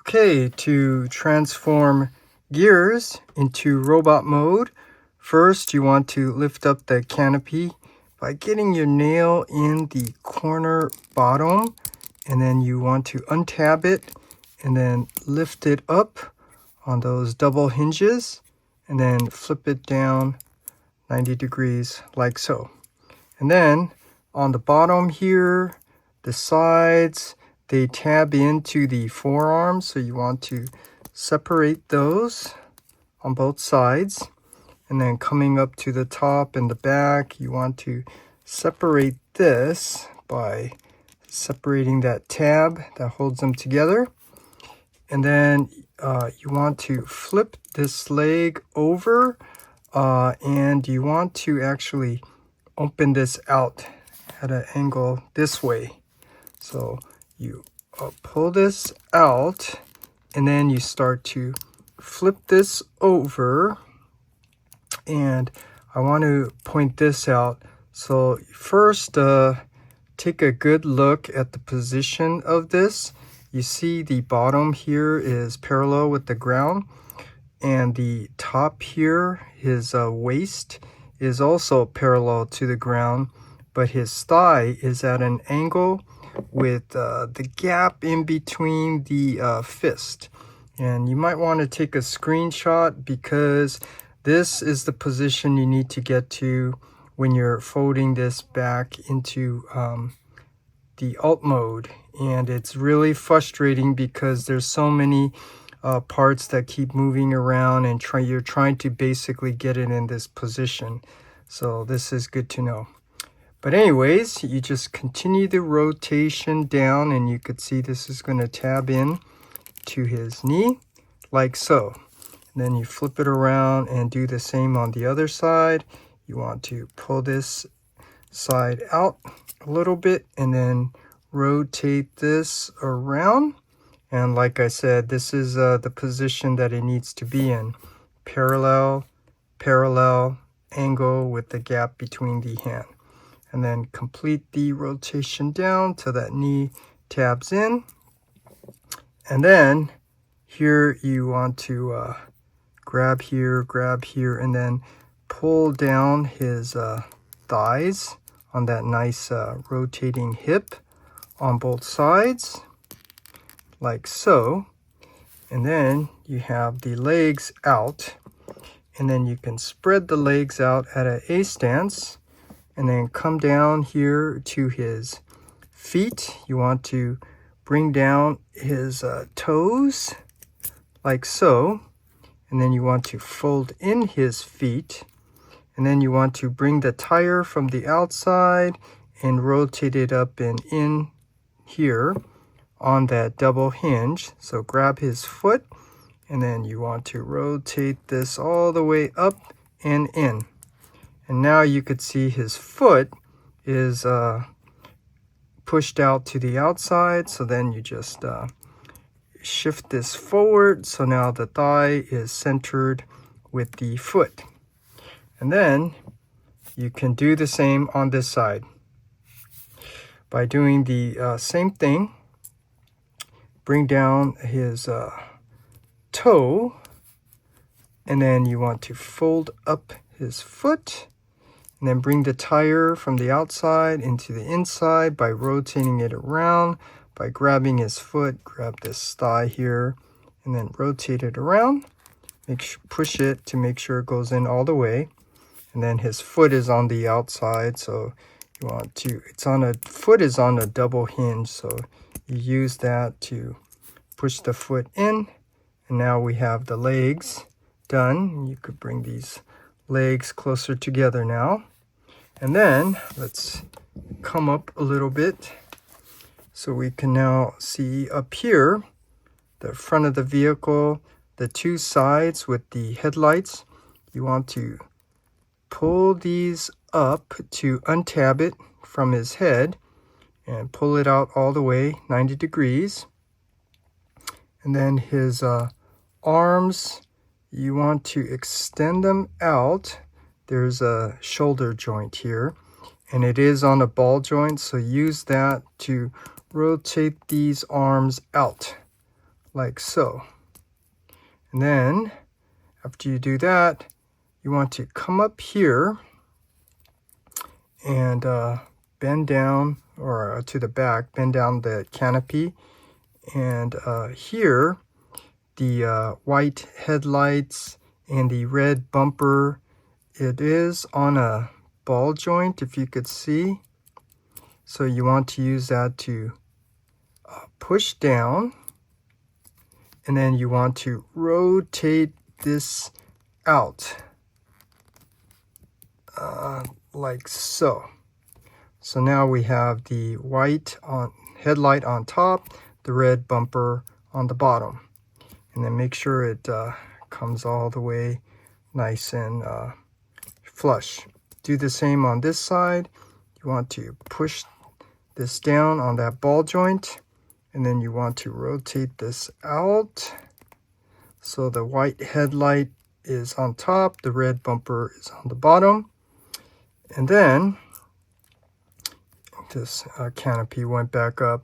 Okay, to transform gears into robot mode, first you want to lift up the canopy by getting your nail in the corner bottom, and then you want to untab it and then lift it up on those double hinges and then flip it down 90 degrees like so. And then on the bottom here, the sides, they tab into the forearms, so you want to separate those on both sides. And then coming up to the top and the back, you want to separate this by separating that tab that holds them together. And then you want to flip this leg over, and you want to actually open this out at an angle this way. So you pull this out, and then you start to flip this over. And I want to point this out. So first, take a good look at the position of this. You see the bottom here is parallel with the ground, and the top here, his waist, is also parallel to the ground, but his thigh is at an angle with the gap in between the fist. And you might want to take a screenshot, because this is the position you need to get to when you're folding this back into the alt mode. And it's really frustrating because there's so many parts that keep moving around, and you're trying to basically get it in this position. So this is good to know. But anyways, you just continue the rotation down, and you could see this is going to tab in to his knee like so. And then you flip it around and do the same on the other side. You want to pull this side out a little bit and then rotate this around. And like I said, this is the position that it needs to be in. Parallel, parallel, angle with the gap between the hand. And then complete the rotation down till that knee tabs in. And then here you want to grab here, and then pull down his thighs on that nice rotating hip on both sides, like so. And then you have the legs out, and then you can spread the legs out at an A stance, and then come down here to his feet. You want to bring down his toes like so, and then you want to fold in his feet, and then you want to bring the tire from the outside and rotate it up and in here on that double hinge. So grab his foot, and then you want to rotate this all the way up and in. And now you could see his foot is pushed out to the outside. So then you just shift this forward. So now the thigh is centered with the foot. And then you can do the same on this side by doing the same thing. Bring down his toe, and then you want to fold up his foot, and then bring the tire from the outside into the inside by rotating it around, by grabbing his foot. Grab this thigh here and then rotate it around. Push it to make sure it goes in all the way. And then his foot is on the outside, so you want to, foot is on a double hinge, so you use that to push the foot in. And now we have the legs done. You could bring these legs closer together now. And then let's come up a little bit so we can now see up here the front of the vehicle, the two sides with the headlights. You want to pull these up to untab it from his head and pull it out all the way 90 degrees. And then his arms, you want to extend them out. There's a shoulder joint here, and it is on a ball joint, so use that to rotate these arms out like so. And then after you do that, you want to come up here and bend down, or to the back, bend down the canopy. And here, the white headlights and the red bumper, it is on a ball joint, if you could see. So you want to use that to push down, and then you want to rotate this out like so. So now we have the white headlight on top, the red bumper on the bottom. And then make sure it comes all the way nice and flush. Do the same on this side. You want to push this down on that ball joint, and then you want to rotate this out so the white headlight is on top, the red bumper is on the bottom. And then this canopy went back up.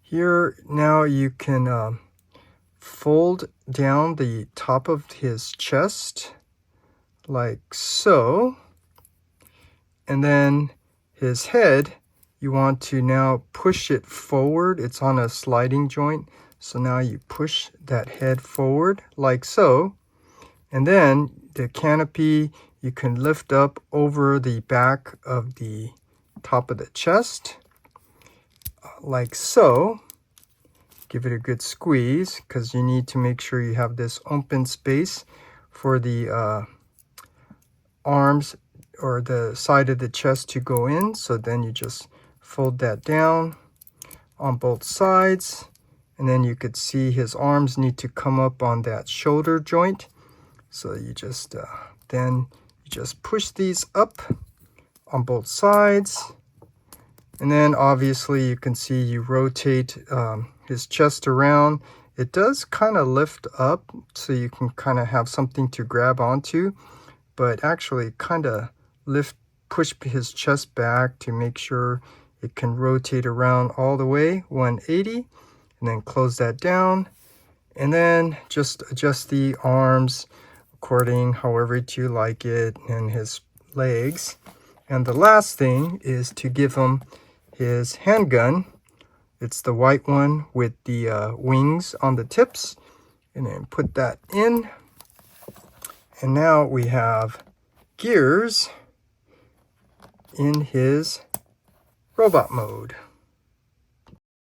Here now you can fold down the top of his chest like so, and then his head, you want to now push it forward. It's on a sliding joint, so now you push that head forward like so, and then the canopy you can lift up over the back of the top of the chest like so. Give it a good squeeze, because you need to make sure you have this open space for the arms or the side of the chest to go in. So then you just fold that down on both sides, and then you could see his arms need to come up on that shoulder joint. So you just then you just push these up on both sides, and then obviously you can see you rotate his chest around. It does kind of lift up, so you can kind of have something to grab onto, but actually kind of push his chest back to make sure it can rotate around all the way 180, and then close that down, and then just adjust the arms according however you like it, and his legs. And the last thing is to give him his handgun. It's the white one with the wings on the tips, and then put that in. And now we have gears in his robot mode.